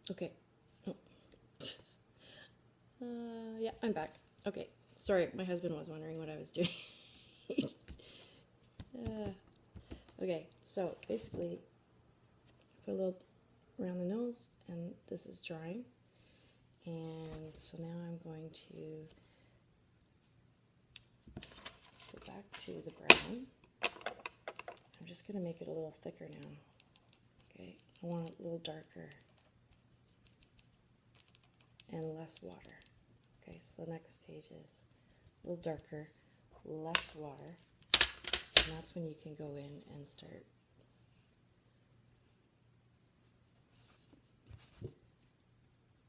Okay. Oh. Yeah, I'm back. Okay. Sorry, my husband was wondering what I was doing. Okay, so basically, put a little around the nose, and this is drying. And so now I'm going to go back to the brown. I'm just going to make it a little thicker now. Okay, I want it a little darker and less water. Okay, so the next stage is a little darker, less water, and that's when you can go in and start.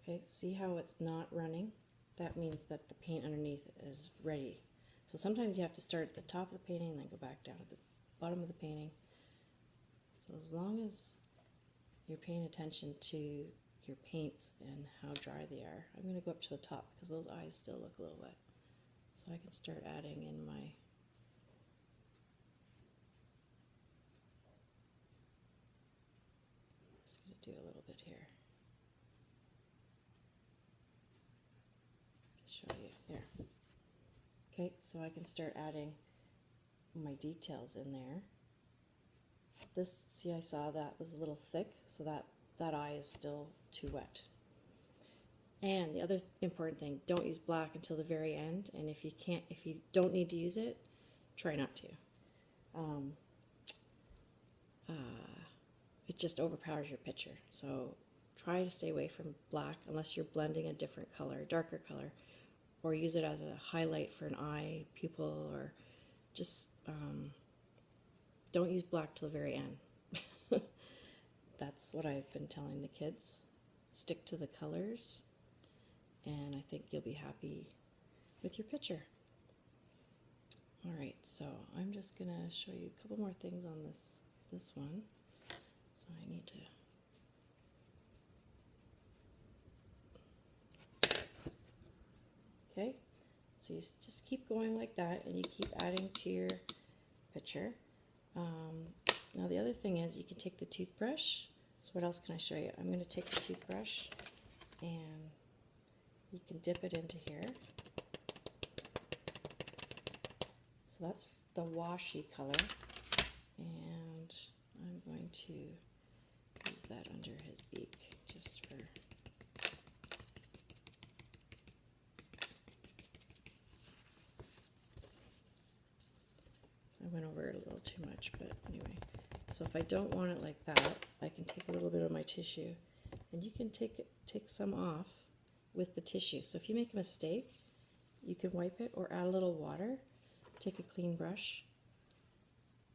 Okay, see how it's not running? That means that the paint underneath is ready. So sometimes you have to start at the top of the painting and then go back down to the bottom of the painting. So as long as you're paying attention to your paints and how dry they are, I'm going to go up to the top because those eyes still look a little wet. So I can start adding in my just going to do a little bit here. Show you there. Okay, so I can start adding my details in there. This, see, I saw that was a little thick, so that eye is still too wet. And the other important thing, don't use black until the very end, and if you don't need to use it, try not to. It just overpowers your picture. So try to stay away from black unless you're blending a different color, darker color, or use it as a highlight for an eye, pupil, or just don't use black till the very end. That's what I've been telling the kids. Stick to the colors, and I think you'll be happy with your picture. All right, so I'm just gonna show you a couple more things on this one. So I need to. Okay, so you just keep going like that, and you keep adding to your picture. Now the other thing is you can take the toothbrush. So what else can I show you? I'm going to take the toothbrush and you can dip it into here. So that's the washy color, and I'm going to use that under his beak just for. I went over it a little too much, but anyway. So if I don't want it like that, I can take a little bit of my tissue, and you can take some off with the tissue. So if you make a mistake, you can wipe it or add a little water. Take a clean brush,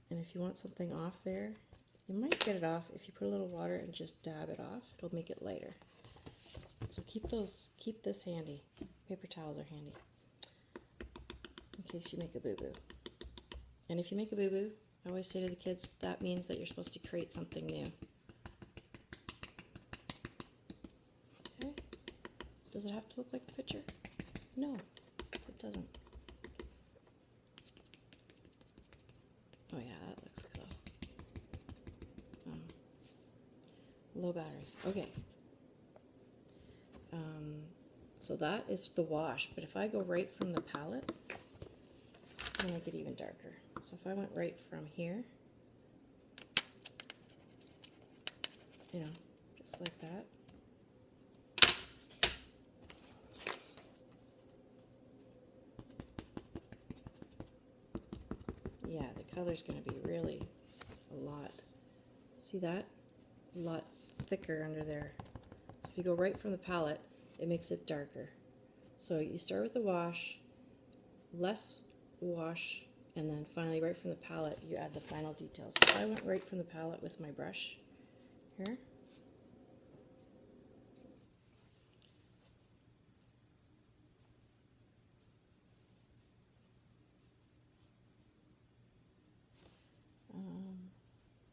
and if you want something off there, you might get it off if you put a little water and just dab it off. It'll make it lighter. So keep this handy. Paper towels are handy in case you make a boo-boo. And if you make a boo-boo, I always say to the kids, that means that you're supposed to create something new. Okay? Does it have to look like the picture? No, it doesn't. Oh yeah, that looks cool. Low battery. Okay. So that is the wash, but if I go right from the palette, it's going to make it even darker. So if I went right from here, you know, just like that. Yeah, the color's going to be really a lot. See that? A lot thicker under there. So if you go right from the palette, it makes it darker. So you start with the wash, less wash, and then finally right from the palette you add the final details. So I went right from the palette with my brush here. There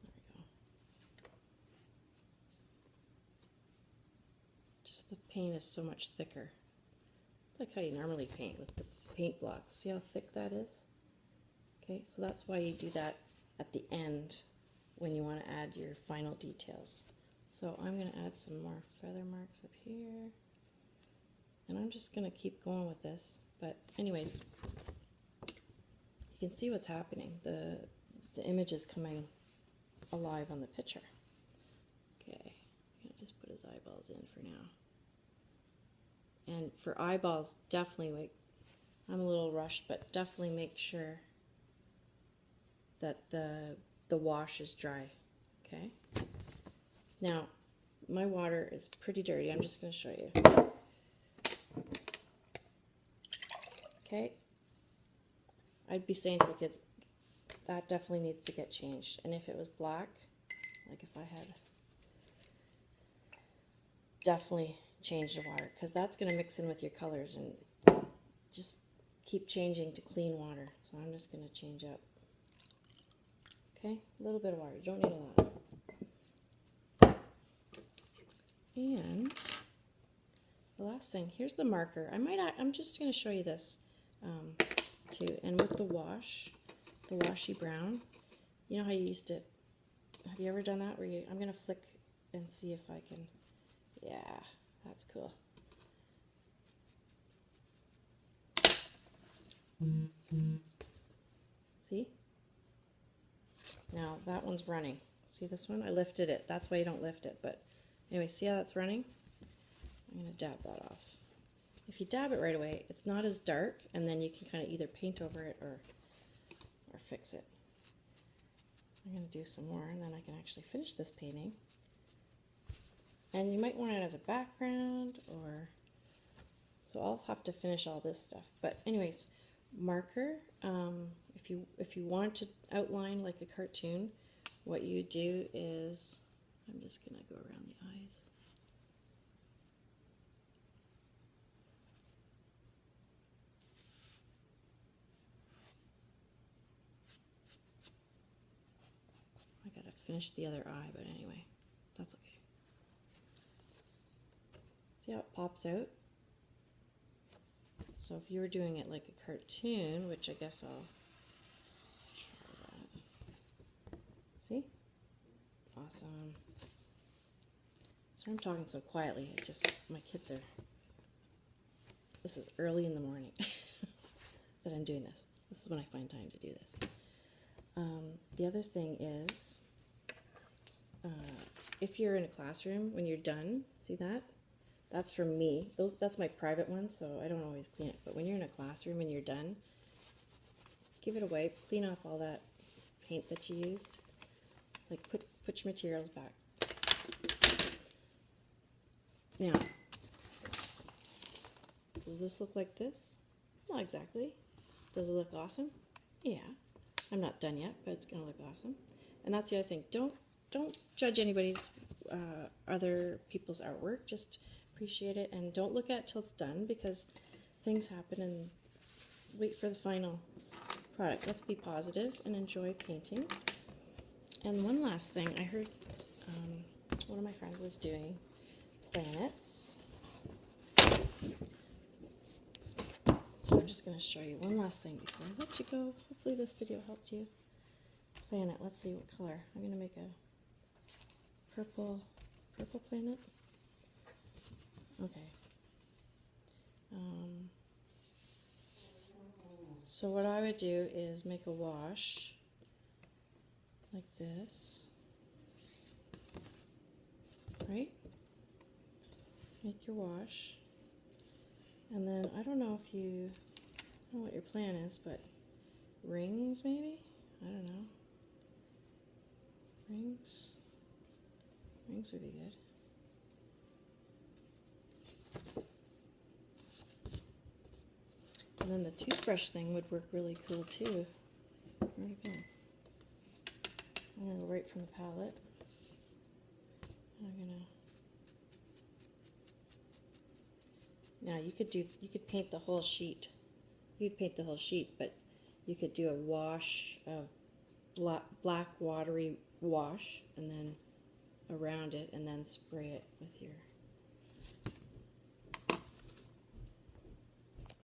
we go. Just the paint is so much thicker. It's like how you normally paint with the paint blocks. See how thick that is? Okay, so that's why you do that at the end when you want to add your final details. So I'm going to add some more feather marks. marks up here. And I'm just going to keep going with this. But anyways, you can see what's happening. The image is coming alive on the picture. Okay, I'm going to just put his eyeballs in for now. And for eyeballs, definitely wait. I'm a little rushed, but definitely make sure that the wash is dry. Okay. Now, my water is pretty dirty. I'm just going to show you. Okay. I'd be saying to the kids, that definitely needs to get changed. And if it was black, like if I had, definitely change the water, because that's going to mix in with your colors, and just keep changing to clean water. So I'm just going to change up. Okay, a little bit of water. You don't need a lot. And the last thing, here's the marker. I'm just going to show you this too. And with the wash, the washy brown, you know how you used to, have you ever done that where I'm going to flick and see if I can, yeah, that's cool. See? Now that one's running. See this one? I lifted it. That's why you don't lift it. But anyway, see how that's running? I'm going to dab that off. If you dab it right away, it's not as dark, and then you can kind of either paint over it or fix it. I'm going to do some more, and then I can actually finish this painting. And you might want it as a background, or so I'll have to finish all this stuff. But anyways, marker. If you want to outline like a cartoon, what you do is, I'm just gonna go around the eyes. I gotta finish the other eye, but anyway, that's okay. See how it pops out? So if you were doing it like a cartoon, which I guess I'll try that. See? Awesome. So I'm talking so quietly, it's just, my kids are, this is early in the morning that I'm doing this. This is when I find time to do this. The other thing is, if you're in a classroom, when you're done, see that? That's for me. That's my private one, so I don't always clean it. But when you're in a classroom and you're done, give it a wipe. Clean off all that paint that you used. Like put your materials back. Now, does this look like this? Not exactly. Does it look awesome? Yeah. I'm not done yet, but it's gonna look awesome. And that's the other thing. Don't judge anybody's other people's artwork. Just appreciate it, and don't look at it till it's done, because things happen, and wait for the final product. Let's be positive and enjoy painting. And one last thing, I heard one of my friends was doing planets. So I'm just going to show you one last thing before I let you go. Hopefully this video helped you. Planet, let's see what color. I'm going to make a purple planet. Okay. So what I would do is make a wash like this, right? Make your wash, and then I don't know what your plan is, but rings maybe? I don't know. Rings would be good. And then the toothbrush thing would work really cool too. Where'd it go? I'm gonna go right from the palette. Now you could paint the whole sheet. You'd paint the whole sheet, but you could do a wash of black watery wash, and then around it, and then spray it with your